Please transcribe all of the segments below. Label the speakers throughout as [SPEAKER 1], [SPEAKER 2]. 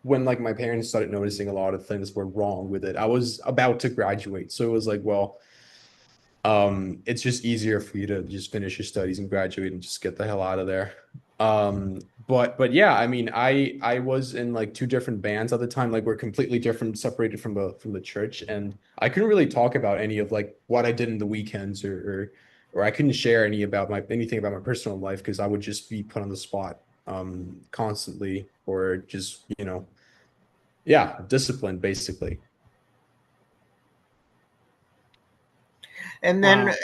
[SPEAKER 1] when like my parents started noticing a lot of things were wrong with it, I was about to graduate. So it was like, well, it's just easier for you to just finish your studies and graduate and just get the hell out of there. But yeah, I mean, I was in like two different bands at the time, like we're completely different, separated from the church, and I couldn't really talk about any of like what I did in the weekends, or I couldn't share anything about my personal life because I would just be put on the spot constantly, or just, yeah, disciplined basically.
[SPEAKER 2] And then
[SPEAKER 3] Wow.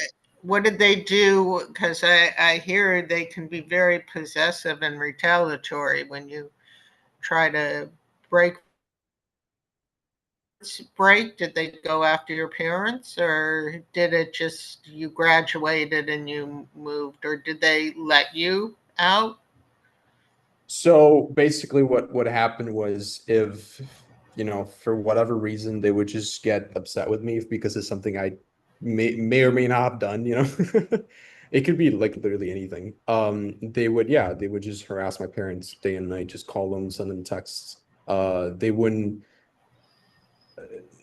[SPEAKER 2] what did they do? Because I hear they can be very possessive and retaliatory when you try to break break. Did they go after your parents, or did it just you graduated and you moved, or did they let you out?
[SPEAKER 1] So basically what happened was, if, for whatever reason they would just get upset with me because it's something I may or may not have done. It could be like literally anything. They would just harass my parents day and night, just call them, send them texts.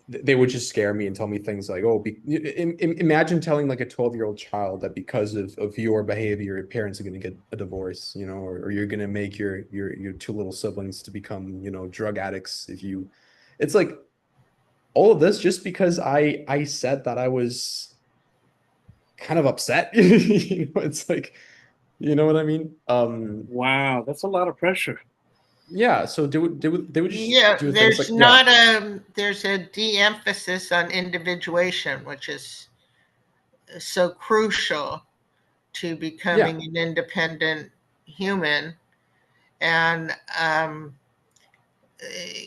[SPEAKER 1] They would just scare me and tell me things like, "Oh, imagine telling like a 12-year-old child that because of your behavior, your parents are going to get a divorce, or you're going to make your two little siblings to become, drug addicts if you." It's like all of this just because I said that I was kind of upset. It's like, you know what I mean?
[SPEAKER 3] Wow, that's a lot of pressure.
[SPEAKER 1] Yeah. So they would just
[SPEAKER 2] Yeah,
[SPEAKER 1] do things like, yeah,
[SPEAKER 2] there's a de-emphasis on individuation, which is so crucial to
[SPEAKER 1] yeah,
[SPEAKER 2] becoming an independent human. And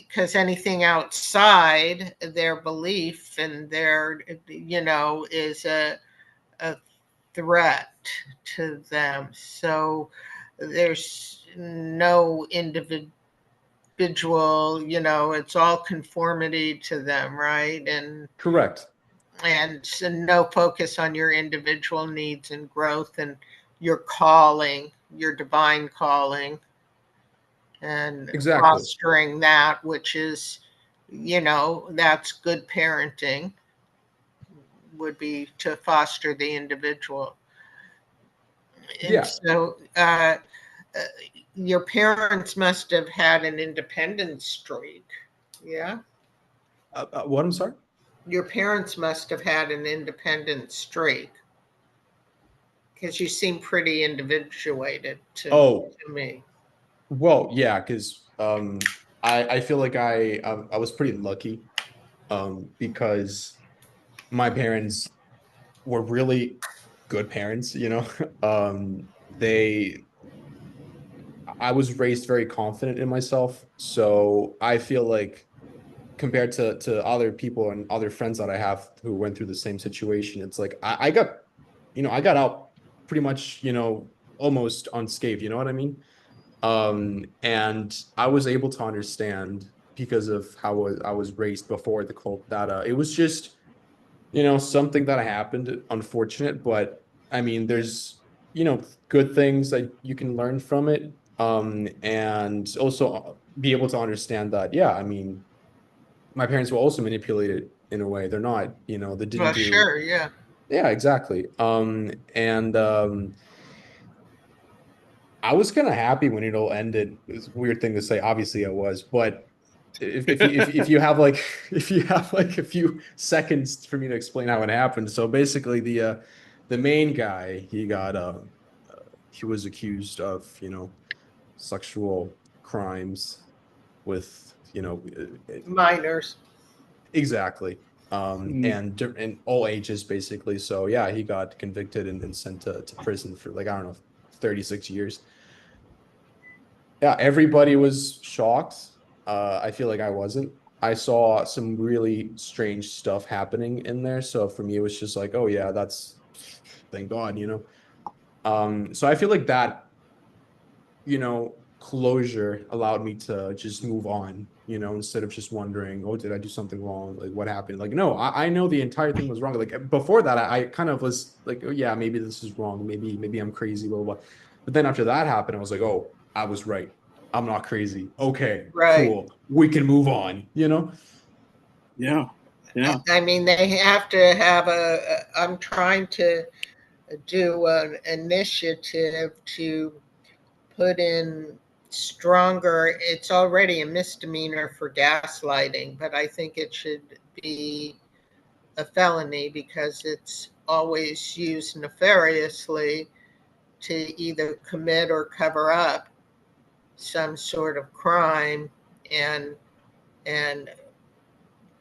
[SPEAKER 2] because anything outside their belief and their, is a threat to them. So there's no individual, it's all conformity to them, right?
[SPEAKER 1] correct.
[SPEAKER 2] And so no focus on your individual needs and growth and your calling, your divine calling, and
[SPEAKER 1] Exactly.
[SPEAKER 2] fostering that, which is, that's good parenting, would be to foster the individual. And
[SPEAKER 1] Yeah.
[SPEAKER 2] so uh, your parents must have had an independence streak. Yeah.
[SPEAKER 1] What? I'm sorry?
[SPEAKER 2] Your parents must have had an independent streak because you seem pretty individuated
[SPEAKER 1] Oh,
[SPEAKER 2] to me.
[SPEAKER 1] well, yeah, because I feel like I was pretty lucky, because my parents were really good parents. They I was raised very confident in myself, so I feel like compared to other people and other friends that I have who went through the same situation, it's like I got out pretty much, almost unscathed, you know what I mean? And I was able to understand, because of how I was raised before the cult, that it was just, something that happened, unfortunate, but I mean, there's, good things that you can learn from it. And also be able to understand that, yeah, I mean, my parents were also manipulated in a way. They're not, they didn't
[SPEAKER 2] Well,
[SPEAKER 1] do,
[SPEAKER 2] sure, yeah.
[SPEAKER 1] yeah, exactly. And I was kind of happy when it all ended. It's a weird thing to say. Obviously, I was, but if you have like if you have like a few seconds for me to explain how it happened. So basically, the main guy, he was accused of, sexual crimes with,
[SPEAKER 2] Minors.
[SPEAKER 1] exactly,
[SPEAKER 3] Mm.
[SPEAKER 1] and all ages basically. So yeah, he got convicted and sent to prison for, like, I don't know, 36 years. Yeah, everybody was shocked. I feel like I wasn't. I saw some really strange stuff happening in there. So for me, it was just like, oh yeah, that's, thank God. So I feel like that, closure allowed me to just move on, instead of just wondering, oh, did I do something wrong? Like, what happened? Like, no, I know the entire thing was wrong. Like before that, I kind of was like, oh yeah, maybe this is wrong. Maybe I'm crazy, blah, blah, blah. But then after that happened, I was like, oh, I was right. I'm not crazy. Okay,
[SPEAKER 2] Right.
[SPEAKER 1] cool. We can move on, you know?
[SPEAKER 3] Yeah. Yeah.
[SPEAKER 2] I mean, they have to have I'm trying to do an initiative to put in stronger, it's already a misdemeanor for gaslighting, but I think it should be a felony because it's always used nefariously to either commit or cover up some sort of crime, and and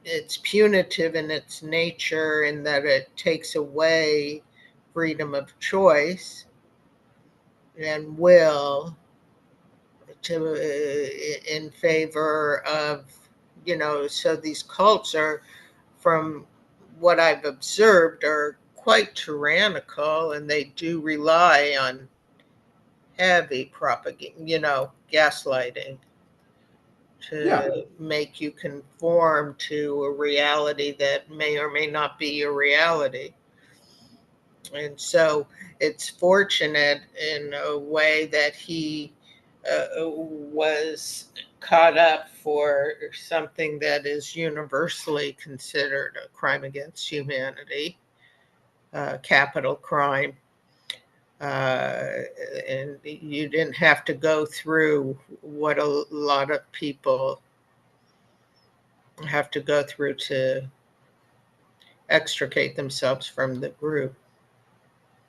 [SPEAKER 2] it's punitive in its nature in that it takes away freedom of choice and will to in favor of, so these cults are, from what I've observed, are quite tyrannical, and they do rely on heavy propaganda, gaslighting
[SPEAKER 1] Yeah,
[SPEAKER 2] to make you conform to a reality that may or may not be a reality. And so it's fortunate in a way that he was caught up for something that is universally considered a crime against humanity, capital crime. And you didn't have to go through what a lot of people have to go through to extricate themselves from the group.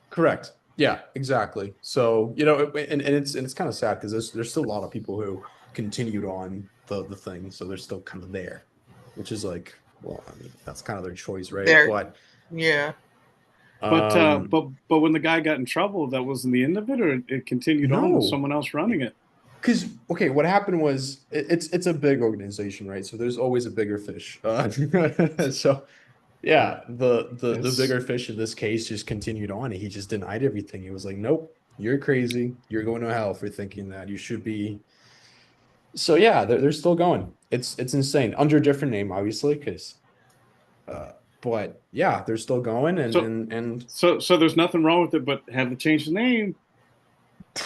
[SPEAKER 1] correct. Yeah, exactly. So, and it's kind of sad because there's still a lot of people who continued on the thing, so they're still kind of there, which is like, well, I mean, that's kind of their choice, right?
[SPEAKER 2] There,
[SPEAKER 1] But
[SPEAKER 2] yeah.
[SPEAKER 3] But
[SPEAKER 1] um
[SPEAKER 3] when the guy got in trouble, that wasn't the end of it, or it continued on with
[SPEAKER 1] no,
[SPEAKER 3] someone else running it.
[SPEAKER 1] because okay, what happened was it's a big organization, right? So there's always a bigger fish. So yeah, the
[SPEAKER 3] Yes.
[SPEAKER 1] bigger fish in this case just continued on, and he just denied everything. He was like, "Nope, you're crazy. You're going to hell for thinking that. You should be." So yeah, they're still going. It's insane under a different name, obviously, because uh, but yeah, they're still going, and
[SPEAKER 3] So
[SPEAKER 1] and and
[SPEAKER 3] so there's nothing wrong with it, but have to change the name.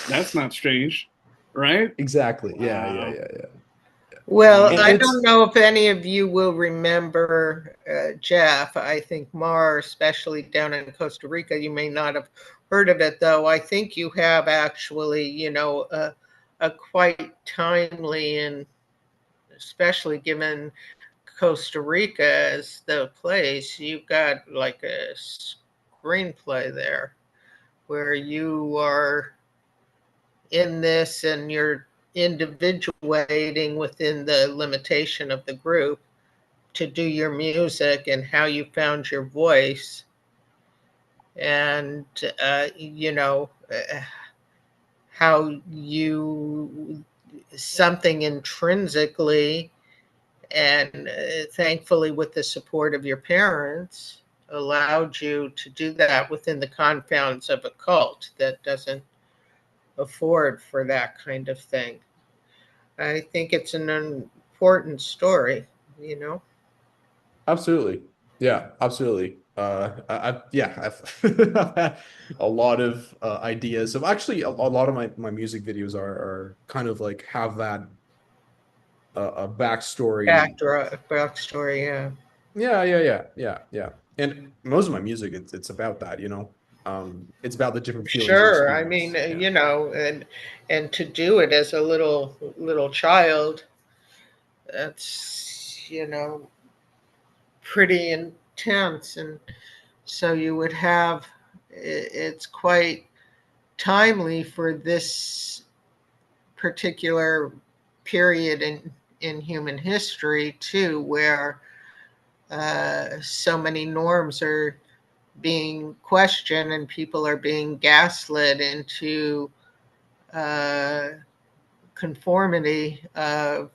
[SPEAKER 3] That's not strange, right?
[SPEAKER 1] exactly, yeah, yeah,
[SPEAKER 3] Wow.
[SPEAKER 1] yeah, yeah,
[SPEAKER 2] Well,
[SPEAKER 1] and
[SPEAKER 2] I
[SPEAKER 1] it's
[SPEAKER 2] don't know if any of you will remember Jeff. I think Mar, especially down in Costa Rica, you may not have heard of it, though. I think you have actually, a quite timely, and especially given Costa Rica as the place, you've got like a screenplay there where you are in this and you're individuating within the limitation of the group to do your music and how you found your voice, and how you, something intrinsically, and thankfully with the support of your parents, allowed you to do that within the confounds of a cult that doesn't afford for that kind of thing. I think it's an important story, you know.
[SPEAKER 1] absolutely, yeah, absolutely. Yeah, I've had a lot of ideas of actually a lot of my music videos are kind of like have that a backstory.
[SPEAKER 2] Backstory, yeah.
[SPEAKER 1] Yeah, yeah, yeah, yeah, yeah. And most of my music, it's about that, it's about the different feelings you
[SPEAKER 2] Sure. I mean,
[SPEAKER 1] experience. Yeah,
[SPEAKER 2] and to do it as a little child, that's, pretty intense. And so you would have, it's quite timely for this particular period in human history too, where so many norms are being questioned and people are being gaslit into uh, conformity of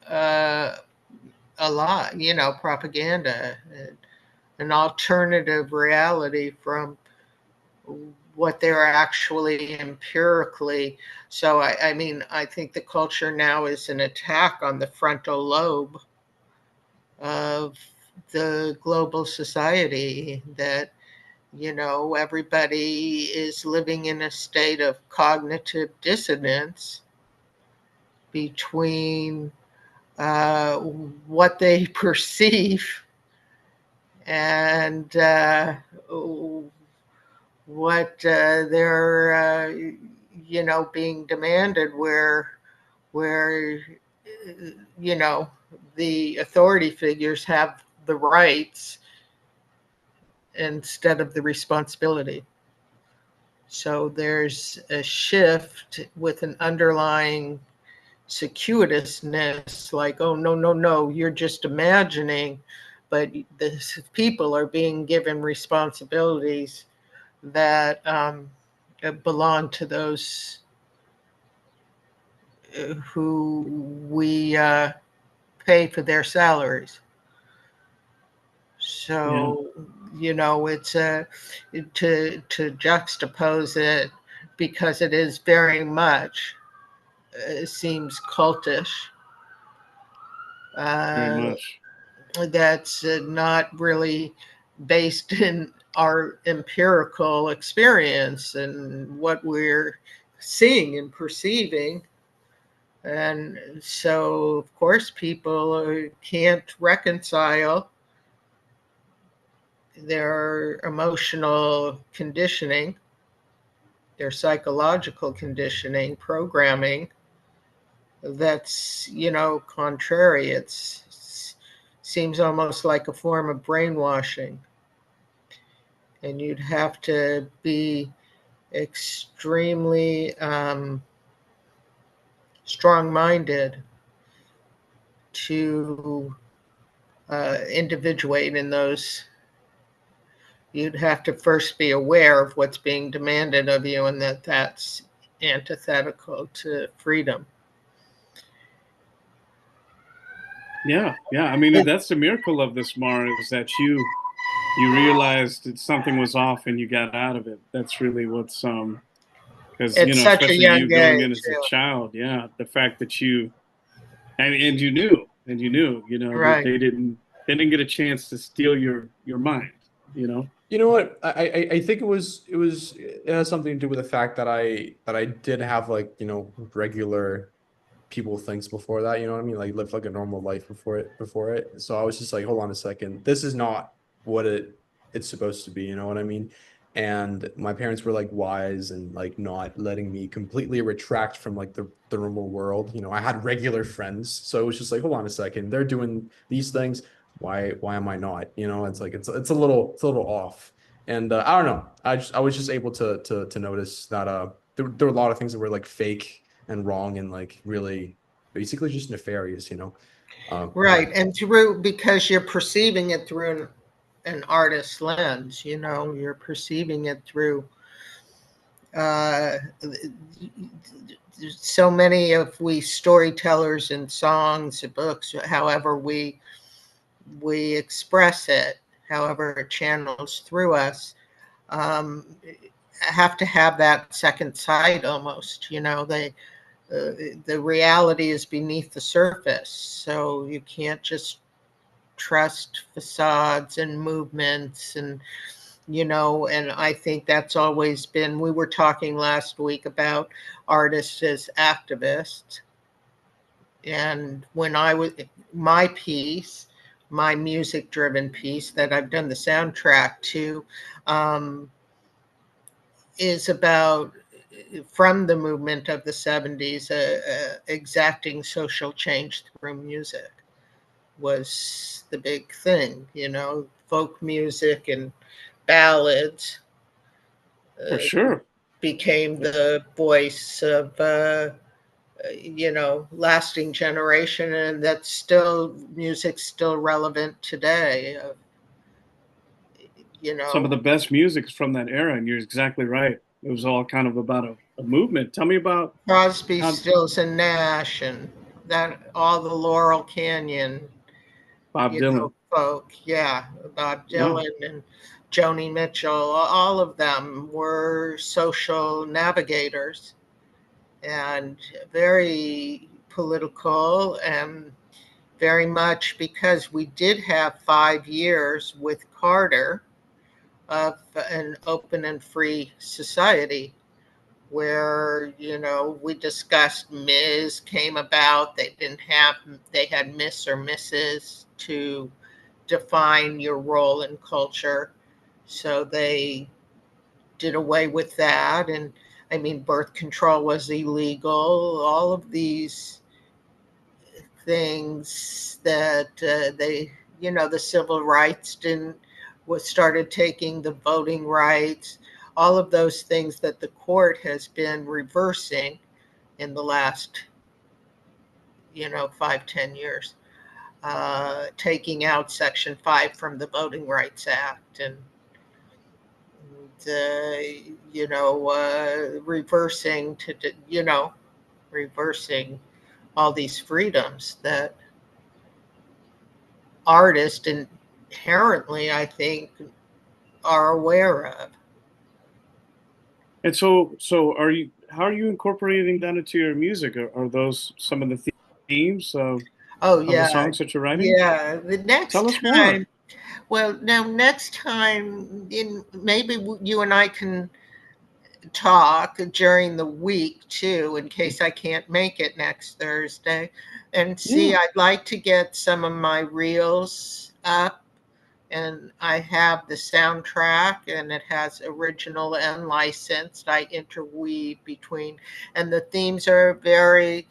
[SPEAKER 2] uh, a lot, propaganda, an alternative reality from what they're actually empirically. So, I mean, I think the culture now is an attack on the frontal lobe of the global society, that everybody is living in a state of cognitive dissonance, between what they perceive and what they're being demanded, where the authority figures have the rights instead of the responsibility. So there's a shift with an underlying circuitousness, like, oh, no, no, no, you're just imagining, but the people are being given responsibilities that belong to those who we pay for their salaries. So, it's to juxtapose it, because it is very much, it seems cultish.
[SPEAKER 3] Very much.
[SPEAKER 2] That's not really based in our empirical experience and what we're seeing and perceiving. And so, of course, people can't reconcile their emotional conditioning, their psychological conditioning, programming that's, contrary. It seems almost like a form of brainwashing. And you'd have to be extremely strong-minded to individuate in those. You'd have to first be aware of what's being demanded of you, and that's antithetical to freedom.
[SPEAKER 3] Yeah. I mean, that's the miracle of this, Mara, is that you realized that something was off and you got out of it. That's really what's because
[SPEAKER 2] It's such a
[SPEAKER 3] especially
[SPEAKER 2] young
[SPEAKER 3] you going in
[SPEAKER 2] age,
[SPEAKER 3] as a child. Yeah, the fact that you and you knew that
[SPEAKER 2] right?
[SPEAKER 3] they didn't get a chance to steal your mind.
[SPEAKER 1] You know what? I think it has something to do with the fact that I did have, like, regular people things before that, you know what I mean? Like, lived like a normal life before it. So I was just like, hold on a second. This is not what it's supposed to be, you know what I mean? And my parents were like wise and like not letting me completely retract from like the normal world. I had regular friends. So it was just like, hold on a second. They're doing these things. Why am I not? It's like it's a little off. And I don't know. I was just able to notice that there were a lot of things that were like fake and wrong and like really basically just nefarious.
[SPEAKER 2] Right. And because you're perceiving it through an artist's lens, you're perceiving it through uh, so many of we storytellers in songs, books, however we express it, however it channels through us, um, have to have that second sight almost. The reality is beneath the surface, so you can't just trust facades and movements, and I think that's always been. We were talking last week about artists as activists, and when I was my piece, my music driven piece that I've done the soundtrack to, um, is about, from the movement of the 70s, exacting social change through music was the big thing. Folk music and ballads
[SPEAKER 3] For sure.
[SPEAKER 2] became the voice of lasting generation, and that's still music's still relevant today.
[SPEAKER 3] Some of the best music is from that era, and you're exactly right. It was all kind of about a movement. Tell me about
[SPEAKER 2] Crosby,
[SPEAKER 3] how
[SPEAKER 2] Stills, and Nash, and that all the Laurel Canyon,
[SPEAKER 3] Bob Dylan.
[SPEAKER 2] folk, yeah, Bob
[SPEAKER 3] Yeah.
[SPEAKER 2] Dylan and Joni Mitchell, all of them were social navigators and very political, and very much because we did have 5 years with Carter of an open and free society where, we discussed Ms. came about. They had Miss or Mrs. to define your role in culture. So they did away with that. And I mean, birth control was illegal. All of these things that the civil rights started taking the voting rights, all of those things that the court has been reversing in the last 5-10 years, taking out Section 5 from the Voting Rights Act, and reversing reversing all these freedoms that artists inherently, I think, are aware of.
[SPEAKER 3] And so how are you incorporating that into your music? Are those some of the themes of the songs that you're writing?
[SPEAKER 2] Yeah. The next
[SPEAKER 3] Tell us
[SPEAKER 2] time,
[SPEAKER 3] more.
[SPEAKER 2] well, now next time, maybe you and I can talk during the week too, in case I can't make it next Thursday, and see.
[SPEAKER 3] Yeah.
[SPEAKER 2] I'd like to get some of my reels up, and I have the soundtrack, and it has original and licensed. I interweave between, and the themes are very,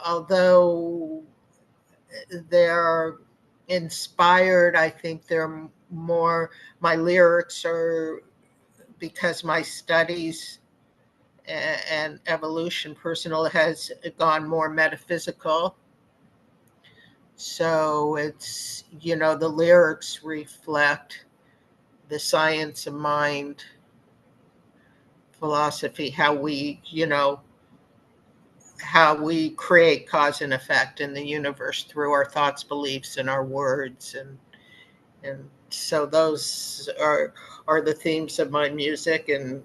[SPEAKER 2] although they're inspired, I think they're more, my lyrics are, because my studies and evolution personal has gone more metaphysical. So it's, the lyrics reflect the science of mind, philosophy, how we create cause and effect in the universe through our thoughts, beliefs, and our words. And so those are the themes of my music, and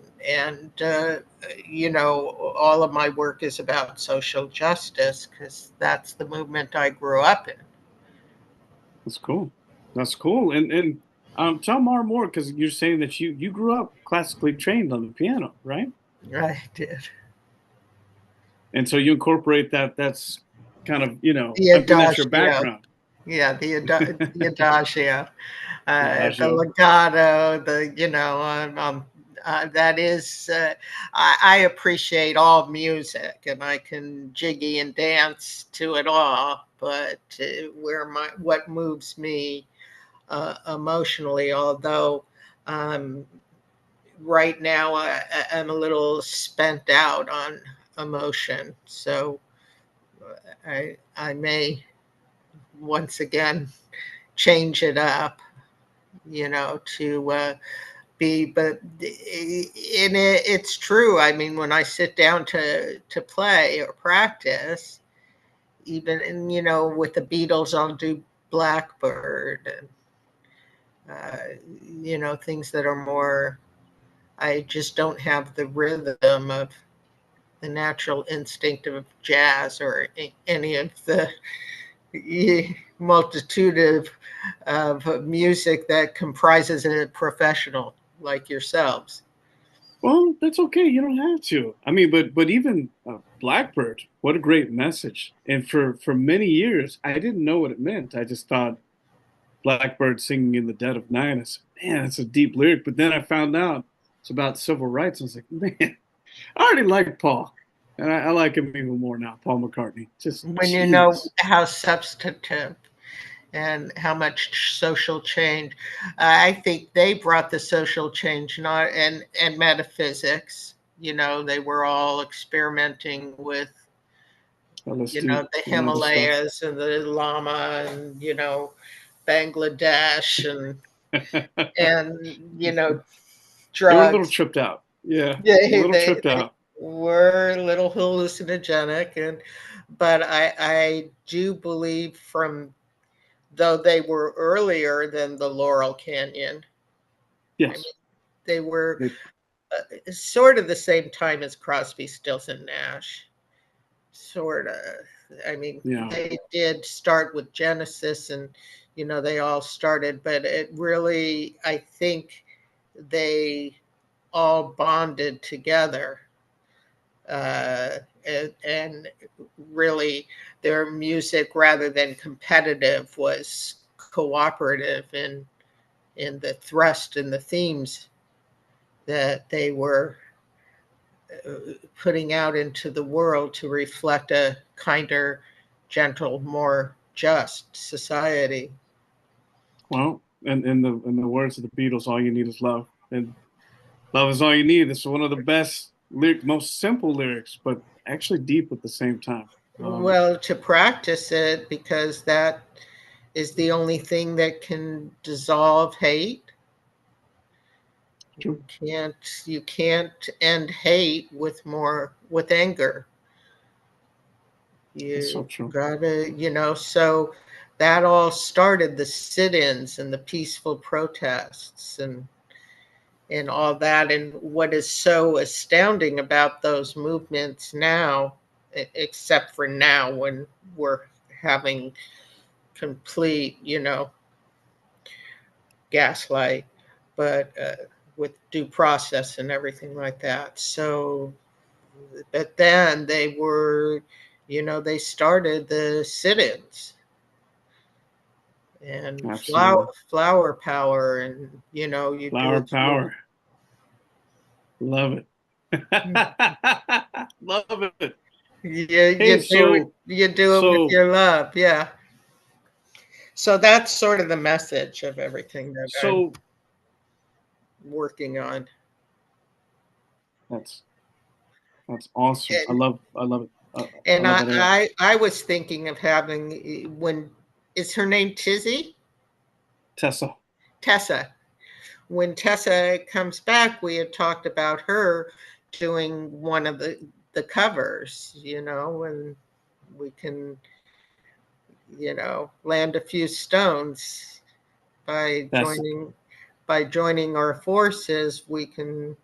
[SPEAKER 2] all of my work is about social justice, because that's the movement I grew up in.
[SPEAKER 3] That's cool. That's cool. And tell more because you're saying that you grew up classically trained on the piano, right?
[SPEAKER 2] I did.
[SPEAKER 3] And so you incorporate that. That's kind of
[SPEAKER 2] The
[SPEAKER 3] I mean that's your
[SPEAKER 2] adagio.
[SPEAKER 3] background.
[SPEAKER 2] Yeah, the adagio, the
[SPEAKER 3] Adagio.
[SPEAKER 2] legato, that is, I appreciate all music, and I can jiggy and dance to it all, but what moves me emotionally, although right now I'm a little spent out on emotion, so I may once again change it up, to but it's true. I mean, when I sit down to play or practice, even, and with the Beatles, I'll do Blackbird, and things that are more, I just don't have the rhythm of the natural instinct of jazz, or any of the multitude of music that comprises a professional like yourselves.
[SPEAKER 3] Well, that's okay. You don't have to. I mean, but even Blackbird, what a great message. And for many years, I didn't know what it meant. I just thought Blackbird singing in the dead of night. I said, man, that's a deep lyric. But then I found out it's about civil rights. I was like, man, I already like Paul, and I like him even more now. Paul McCartney. Just
[SPEAKER 2] When you know
[SPEAKER 3] jeez.
[SPEAKER 2] how substantive and how much social change, I think they brought the social change, not and metaphysics. They were all experimenting with,
[SPEAKER 3] LSD
[SPEAKER 2] the
[SPEAKER 3] and other stuff.
[SPEAKER 2] Himalayas and the Lama, and Bangladesh, and
[SPEAKER 3] They were a little
[SPEAKER 2] drugs.
[SPEAKER 3] tripped out. Yeah, a
[SPEAKER 2] They
[SPEAKER 3] little tripped
[SPEAKER 2] they
[SPEAKER 3] out.
[SPEAKER 2] were a little hallucinogenic, but I do believe, from though they were earlier than the Laurel Canyon. I mean,
[SPEAKER 3] Yes.
[SPEAKER 2] they were
[SPEAKER 3] They,
[SPEAKER 2] sort of the same time as Crosby, Stills, and Nash. Sort of. I mean,
[SPEAKER 3] yeah.
[SPEAKER 2] they did start with Genesis, and they all started, but it really, I think they all bonded together. And really their music, rather than competitive, was cooperative in the thrust and the themes that they were putting out into the world to reflect a kinder, gentle, more just society.
[SPEAKER 3] Well, and in the words of the Beatles, all you need is love, and love is all you need. It's one of the best most simple lyrics, but actually deep at the same time.
[SPEAKER 2] Well, to practice it, because that is the only thing that can dissolve hate.
[SPEAKER 3] True.
[SPEAKER 2] You can't end hate with anger.
[SPEAKER 3] It's
[SPEAKER 2] You
[SPEAKER 3] so true.
[SPEAKER 2] gotta, so that all started the sit-ins and the peaceful protests and all that. And what is so astounding about those movements now, except for now when we're having complete, gaslight, but with due process and everything like that. So, but then they started the sit-ins and flower,
[SPEAKER 3] Absolutely.
[SPEAKER 2] flower power, and you do
[SPEAKER 3] Flower
[SPEAKER 2] it through.
[SPEAKER 3] power. Love it. Love it.
[SPEAKER 2] You,
[SPEAKER 3] Hey,
[SPEAKER 2] you do it.
[SPEAKER 3] so
[SPEAKER 2] You do it with
[SPEAKER 3] so
[SPEAKER 2] your love, yeah. So that's sort of the message of everything that I'm
[SPEAKER 3] so
[SPEAKER 2] working on.
[SPEAKER 3] that's that's awesome.
[SPEAKER 2] And
[SPEAKER 3] I love it. I
[SPEAKER 2] and
[SPEAKER 3] love
[SPEAKER 2] I
[SPEAKER 3] it AF.
[SPEAKER 2] I, I was thinking of having, when is her name Tizzy?
[SPEAKER 3] Tessa.
[SPEAKER 2] Tessa. When Tessa comes back, we had talked about her doing one of the covers, and we can, land a few stones by
[SPEAKER 3] That's
[SPEAKER 2] joining our forces. We can,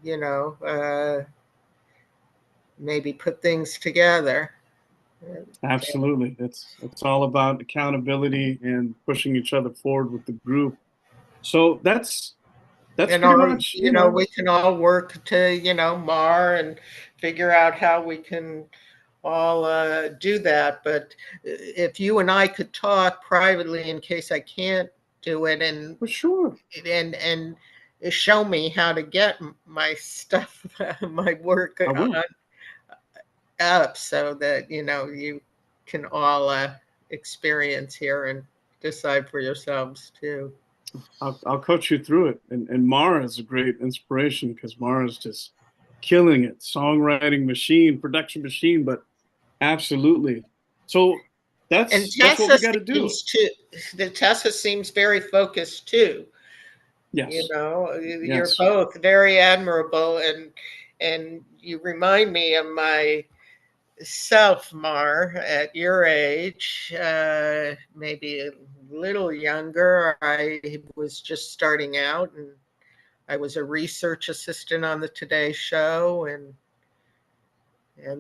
[SPEAKER 2] you know, uh, maybe put things together.
[SPEAKER 3] absolutely. It's all about accountability and pushing each other forward with the group. So that's
[SPEAKER 2] And
[SPEAKER 3] pretty
[SPEAKER 2] our,
[SPEAKER 3] much,
[SPEAKER 2] we can all work to, mar and figure out how we can all do that. But if you and I could talk privately, in case I can't do it, and
[SPEAKER 3] for sure.
[SPEAKER 2] and show me how to get my stuff, my work
[SPEAKER 3] I will.
[SPEAKER 2] up, so that you can all experience here and decide for yourselves too.
[SPEAKER 3] I'll coach you through it. And Mara is a great inspiration because Mara's just killing it. Songwriting machine, production machine, but absolutely. So
[SPEAKER 2] And
[SPEAKER 3] that's what we got to do.
[SPEAKER 2] Tessa seems very focused too.
[SPEAKER 3] Yes.
[SPEAKER 2] You're
[SPEAKER 3] Yes.
[SPEAKER 2] both very admirable, and you remind me of my self, Mar, at your age, maybe a little younger. I was just starting out, and I was a research assistant on the Today Show, and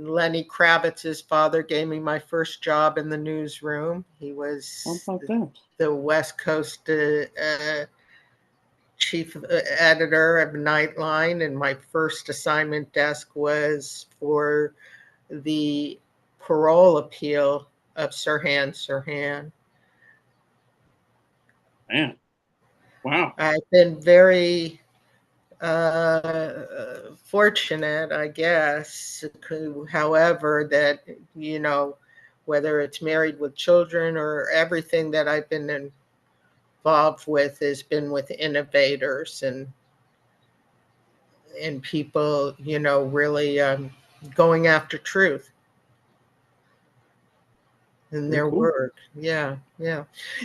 [SPEAKER 2] Lenny Kravitz's father gave me my first job in the newsroom. He
[SPEAKER 3] How
[SPEAKER 2] was
[SPEAKER 3] about that?
[SPEAKER 2] the West Coast chief editor of Nightline, and my first assignment desk was for the parole appeal of Sirhan Sirhan.
[SPEAKER 3] Man. Wow.
[SPEAKER 2] I've been very fortunate, I guess, however, that, whether it's Married with Children or everything that I've been involved with has been with innovators and people, really going after truth in
[SPEAKER 3] Very
[SPEAKER 2] their
[SPEAKER 3] cool.
[SPEAKER 2] work. Yeah, yeah.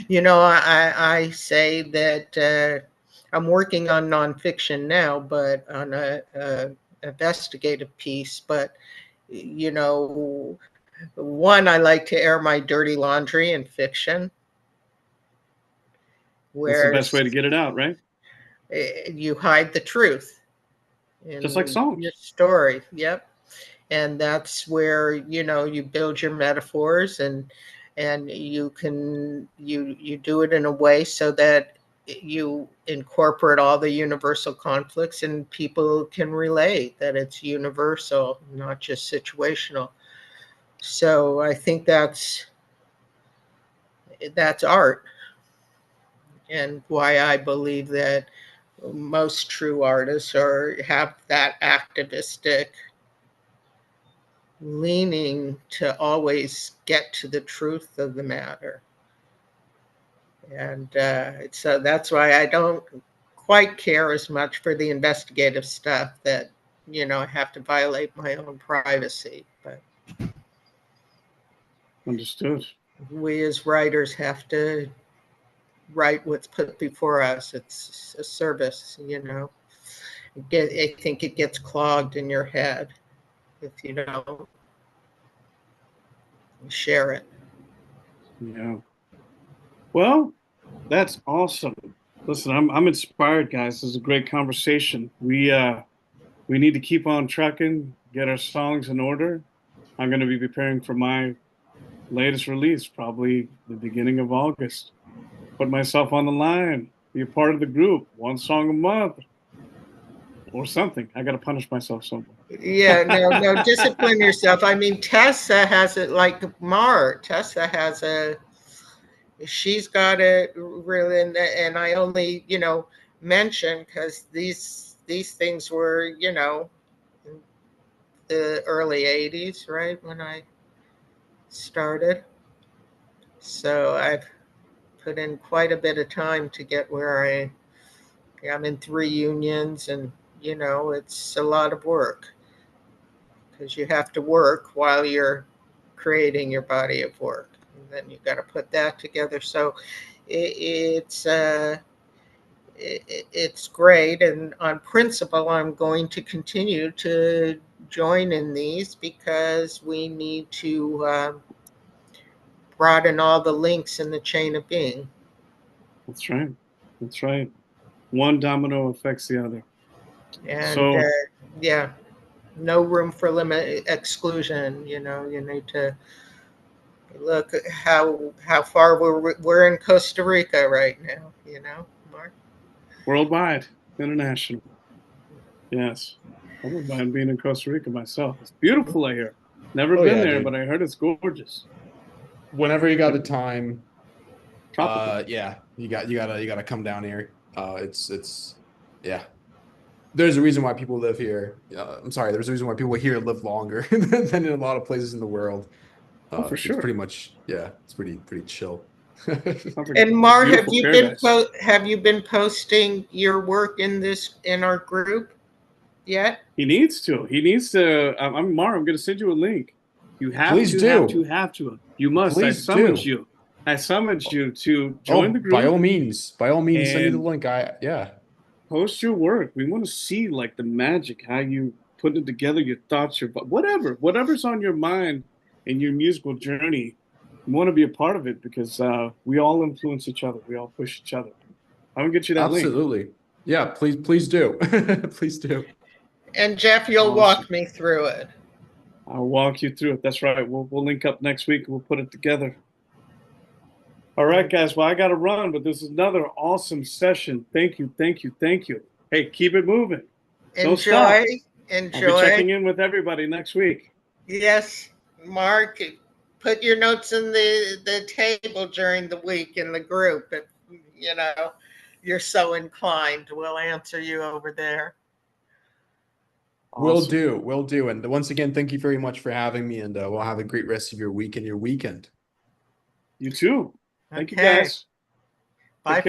[SPEAKER 2] I say that I'm working on nonfiction now, but on a investigative piece. But one, I like to air my dirty laundry in fiction,
[SPEAKER 3] That's the
[SPEAKER 2] where
[SPEAKER 3] best way to get it out, right?
[SPEAKER 2] you hide the truth
[SPEAKER 3] Just like
[SPEAKER 2] in your
[SPEAKER 3] songs.
[SPEAKER 2] story. Yep. And that's where you build your metaphors, and you do it in a way so that you incorporate all the universal conflicts and people can relate that it's universal, not just situational. So I think that's art, and why I believe that most true artists have that activistic leaning to always get to the truth of the matter. And so that's why I don't quite care as much for the investigative stuff that, I have to violate my own privacy. But
[SPEAKER 3] Understood.
[SPEAKER 2] we as writers have to write what's put before us. It's a service, I think it gets clogged in your head if you don't share it.
[SPEAKER 3] Yeah. Well, that's awesome. Listen, I'm inspired, guys. This is a great conversation. We need to keep on trucking, get our songs in order. I'm going to be preparing for my latest release, probably the beginning of August. Put myself on the line, be a part of the group, one song a month or something. I got to punish myself somewhere.
[SPEAKER 2] Yeah, no, discipline yourself. I mean, Tessa has it like Tessa has she's got it really, and I only, mention because these things were, in the early 80s, right, when I started. So I've put in quite a bit of time to get where I'm in 3 unions, and, it's a lot of work because you have to work while you're creating your body of work. And then you've got to put that together. So it's great. And on principle, I'm going to continue to join in these because we need to broaden all the links in the chain of being.
[SPEAKER 3] That's right. That's right. One domino affects the other.
[SPEAKER 2] And
[SPEAKER 3] so,
[SPEAKER 2] yeah, no room for exclusion. You need to look at how far we're in Costa Rica right now. Mark.
[SPEAKER 3] Worldwide, international. Yes, I wouldn't mind being in Costa Rica myself. It's beautiful out here. Never been there,
[SPEAKER 1] dude.
[SPEAKER 3] but I heard it's gorgeous.
[SPEAKER 1] Whenever you got the time,
[SPEAKER 3] Tropical.
[SPEAKER 1] yeah, you gotta come down here. It's yeah. There's a reason why people live here. I'm sorry. There's a reason why people here live longer than in a lot of places in the world.
[SPEAKER 3] For sure.
[SPEAKER 1] It's pretty much, yeah, it's pretty chill.
[SPEAKER 2] And Mar, have you been posting your work in our group yet?
[SPEAKER 3] He needs to. I'm Mar. I'm going to send you a link. You have
[SPEAKER 1] Please
[SPEAKER 3] to.
[SPEAKER 1] do.
[SPEAKER 3] Have to. You must.
[SPEAKER 1] Please
[SPEAKER 3] I summoned you to join the group.
[SPEAKER 1] By all means, send me the link.
[SPEAKER 3] Post your work. We want to see like the magic, how you put it together, your thoughts, whatever's on your mind in your musical journey. We want to be a part of it because we all influence each other. We all push each other. I'm gonna get you that link.
[SPEAKER 1] Absolutely. Yeah, please do. Please do.
[SPEAKER 2] And Jeff, you'll walk me through it.
[SPEAKER 3] I'll walk you through it. That's right. We'll link up next week. We'll put it together. All right, guys. Well, I got to run, but this is another awesome session. Thank you. Hey, keep it moving.
[SPEAKER 2] Enjoy.
[SPEAKER 3] I'll be checking in with everybody next week.
[SPEAKER 2] Yes, Mark. Put your notes in the table during the week in the group. If you're so inclined, we'll answer you over there.
[SPEAKER 1] Awesome. Will do. And once again, thank you very much for having me, and we'll have a great rest of your week and your weekend.
[SPEAKER 3] You too. Thank you, guys.
[SPEAKER 2] Bye.